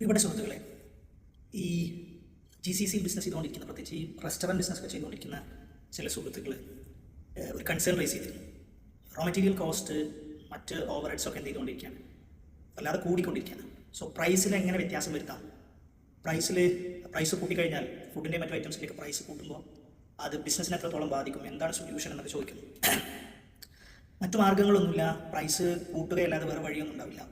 ഇവിടെ സുഹൃത്തുക്കളെ, ഈ GCC ബിസിനസ് ചെയ്തുകൊണ്ടിരിക്കുന്ന, പ്രത്യേകിച്ച് ഈ റെസ്റ്റോറൻറ്റ് ബിസിനസ് ഒക്കെ ചെയ്തുകൊണ്ടിരിക്കുന്ന ചില സുഹൃത്തുക്കൾ ഒരു കൺസേൺ റേസ് ചെയ്തിരുന്നു. റോ മെറ്റീരിയൽ കോസ്റ്റ്, മറ്റ് ഓവർ ഹെഡ്സ് ഒക്കെ എന്ത് ചെയ്തുകൊണ്ടിരിക്കുകയാണ്, അല്ലാതെ കൂടിക്കൊണ്ടിരിക്കുകയാണ്. സോ പ്രൈസിൽ എങ്ങനെ വ്യത്യാസം വരുത്താം? പ്രൈസ് കൂട്ടിക്കഴിഞ്ഞാൽ ഫുഡിൻ്റെ മറ്റു ഐറ്റംസിലേക്ക് പ്രൈസ് കൂട്ടുമ്പോൾ അത് ബിസിനസ്സിനെ എത്രത്തോളം ബാധിക്കും, എന്താണ് സൊല്യൂഷൻ എന്നൊക്കെ ചോദിക്കുന്നു. മറ്റു മാർഗ്ഗങ്ങളൊന്നുമില്ല, പ്രൈസ് കൂട്ടുകയല്ലാതെ വേറെ വഴിയൊന്നും ഉണ്ടാവില്ല.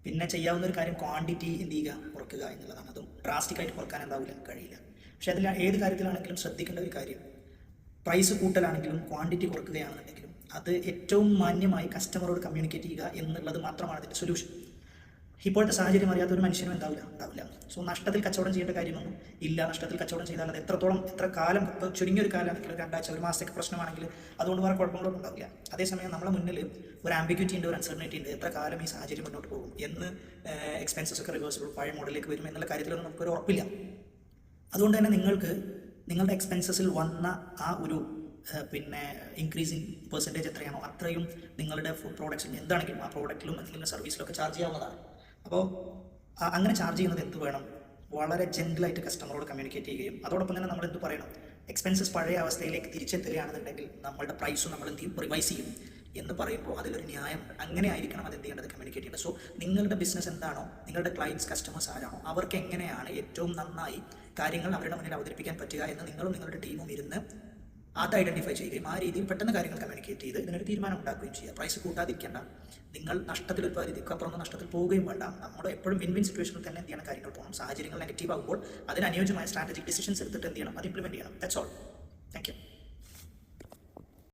പിന്നെ ചെയ്യാവുന്ന ഒരു കാര്യം ക്വാണ്ടിറ്റി എന്ത് ചെയ്യുക, കുറയ്ക്കുക എന്നുള്ളതാണ്. അതും ഡ്രാസ്റ്റിക്കായിട്ട് കുറക്കാൻ എന്താവില്ല, കഴിയില്ല. പക്ഷേ അതിൽ ഏത് കാര്യത്തിലാണെങ്കിലും ശ്രദ്ധിക്കേണ്ട ഒരു കാര്യം, പ്രൈസ് കൂട്ടലാണെങ്കിലും ക്വാണ്ടിറ്റി കുറയ്ക്കുകയാണെന്നുണ്ടെങ്കിലും അത് ഏറ്റവും മാന്യമായി കസ്റ്റമറോട് കമ്മ്യൂണിക്കേറ്റ് ചെയ്യുക എന്നുള്ളത് മാത്രമാണ് അതിൻ്റെ സൊല്യൂഷൻ. ഇപ്പോഴത്തെ സാഹചര്യം അറിയാത്ത ഒരു മനുഷ്യനും ഉണ്ടാവില്ല. സോ നഷ്ടത്തിൽ കച്ചവടം ചെയ്യേണ്ട കാര്യമൊന്നും ഇല്ല. നഷ്ടത്തിൽ കച്ചവടം ചെയ്താൽ അത് എത്ര കാലം, ഇപ്പോൾ ചുരുങ്ങിയൊരു കാലമാണെങ്കിൽ 2 ആഴ്ച 1 മാസത്തേക്ക് പ്രശ്നമാണെങ്കിൽ അതുകൊണ്ട് വേറെ കുഴപ്പങ്ങളൊന്നും ഉണ്ടാവില്ല. അതേസമയം നമ്മുടെ മുന്നിൽ ഒരു ആംബിഗ്യൂറ്റി ഉണ്ട്, ഒരു അൺസർട്ടനിറ്റി ഉണ്ട്. എത്ര കാലം ഈ സാഹചര്യം മുന്നോട്ട് പോകും, എന്ന് എക്സ്പെൻസസ് ഒക്കെ റിവേഴ്സിബിൾ പഴയ മോഡലിലേക്ക് വരും എന്നുള്ള കാര്യത്തിലൊന്നും നമുക്കൊരു ഉറപ്പില്ല. അതുകൊണ്ട് തന്നെ നിങ്ങളുടെ എക്സ്പെൻസസിൽ വന്ന ആ ഒരു ഇൻക്രീസിങ് പെർസെൻറ്റേജ് എത്രയാണോ അത്രയും നിങ്ങളുടെ ഫുഡ് പ്രോഡക്ട്സിൽ എന്താണെങ്കിലും ആ പ്രോഡക്റ്റിലും അല്ലെങ്കിൽ സർവീസിലൊക്കെ ചാർജ് ചെയ്യാവുന്നതാണ്. അപ്പോൾ അങ്ങനെ ചാർജ് ചെയ്യുന്നത് എന്ത് വേണം, വളരെ ജെന്റിലായിട്ട് കസ്റ്റമറോട് കമ്മ്യൂണിക്കേറ്റ് ചെയ്യുകയും അതോടൊപ്പം തന്നെ നമ്മൾ എന്ത് പറയണം, എക്സ്പെൻസസ് പഴയ അവസ്ഥയിലേക്ക് തിരിച്ചെത്തുകയാണെന്നുണ്ടെങ്കിൽ നമ്മളുടെ പ്രൈസും നമ്മൾ എന്ത് ചെയ്യും, റിവൈസ് ചെയ്യും എന്ന് പറയുമ്പോൾ അതിലൊരു ന്യായം. അങ്ങനെ ആയിരിക്കണം അത് എന്ത് ചെയ്യേണ്ടത്, കമ്മ്യൂണിക്കേറ്റ് ചെയ്യേണ്ടത്. സോ നിങ്ങളുടെ ബിസിനസ് എന്താണോ, നിങ്ങളുടെ ക്ലയൻസ് കസ്റ്റമേഴ്സ് ആരാണോ, അവർക്ക് എങ്ങനെയാണ് ഏറ്റവും നന്നായി കാര്യങ്ങൾ അവരുടെ മുന്നിൽ അവതരിപ്പിക്കാൻ പറ്റുക എന്ന് നിങ്ങളും നിങ്ങളുടെ ടീമും ഇരുന്ന് അത് ഐഡൻറ്റിഫൈ ചെയ്യുകയും ആ രീതിയിൽ പെട്ടെന്ന് കാര്യങ്ങൾ കമ്മ്യൂണിക്കേറ്റ് ചെയ്ത് ഇതിനൊരു തീരുമാനം ഉണ്ടാക്കുകയും ചെയ്യുക. പ്രൈസ് കൂട്ടാതിരിക്കേണ്ട, നിങ്ങൾ നഷ്ടത്തിൽ ഒരു പരിധിക്ക് അപ്പുറം നഷ്ടത്തിൽ പോവുകയും വേണ്ട. നമ്മുടെ എപ്പോഴും വിൻ സിറ്റുവേഷനിൽ തന്നെ എന്ത് ചെയ്യണം, കാര്യങ്ങൾ പോകണം. സാഹചര്യങ്ങൾ നെഗറ്റീവ് ആകുമ്പോൾ അതിന് അനുയോജ്യമായ സ്ട്രാറ്റജിക് ഡിസിഷൻസ് എടുത്തിട്ട് എന്ത് ചെയ്യണം, അത് ഇംപ്ലിമെൻറ്റ് ചെയ്യണം. That's all. Thank you.